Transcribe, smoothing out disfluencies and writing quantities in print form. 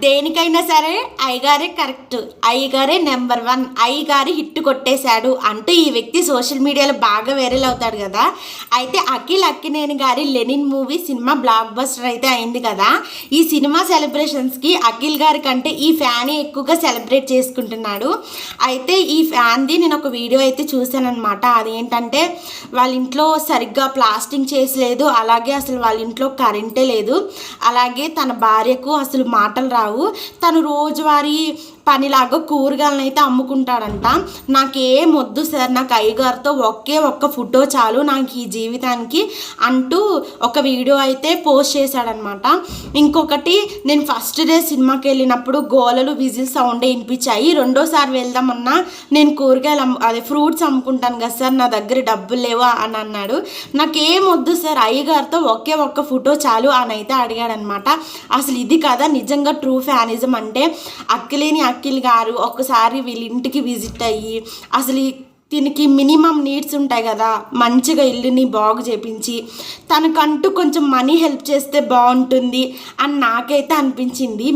దేనికైనా సరే అయ్యగారే correct, అయ్యగారే number one, అయ్యగారి హిట్ కొట్టేశాడు అంటూ ఈ వ్యక్తి సోషల్ మీడియాలో బాగా వైరల్ అవుతాడు కదా. అయితే అఖిల్ అక్కినేని గారి లెనిన్ మూవీ సినిమా బ్లాక్ బస్టర్ అయితే అయింది కదా. ఈ సినిమా సెలబ్రేషన్స్కి అఖిల్ గారి కంటే ఈ ఫ్యాన్ ఎక్కువగా సెలబ్రేట్ చేసుకుంటున్నాడు. అయితే ఈ ఫ్యాన్ది నేను ఒక వీడియో అయితే చూశాను అనమాట. అదేంటంటే వాళ్ళ ఇంట్లో సరిగ్గా ప్లాస్టింగ్ చేసలేదు, అలాగే అసలు వాళ్ళ ఇంట్లో కరెంటే లేదు, అలాగే తన భార్యకు అసలు మాటలు రావు, తను రోజువారీ పనిలాగా కూరగాయలను అయితే అమ్ముకుంటాడంట. నాకేం వద్దు సార్, నాకు అయ్యగారితో ఒక్క ఫోటో చాలు నాకు ఈ జీవితానికి అంటూ ఒక వీడియో అయితే పోస్ట్ చేశాడనమాట. ఇంకొకటి, నేను ఫస్ట్ డే సినిమాకి వెళ్ళినప్పుడు గోలలు విజిల్ సౌండే వినిపించాయి, రెండోసారి వెళ్దామన్నా నేను కూరగాయలు అదే ఫ్రూట్స్ అమ్ముకుంటాను కదా సార్, నా దగ్గర డబ్బులు లేవా అని అన్నాడు. నాకేం వద్దు సార్, అయ్యగారితో ఒక్క ఫోటో చాలు అని అయితే అడిగాడనమాట. అసలు ఇది కదా నిజంగా ట్రూ ఫ్యానిజం అంటే. అఖిల్ గారు ఒక్కసారి వీళ్ళ ఇంటికి విజిట్ అయ్యి అసలు దీనికి మినిమం నీడ్స్ ఉంటాయి కదా, మంచిగా ఇల్లుని బాగు చేపించి తనకంటూ కొంచెం మనీ హెల్ప్ చేస్తే బాగుంటుంది అని నాకైతే అనిపించింది.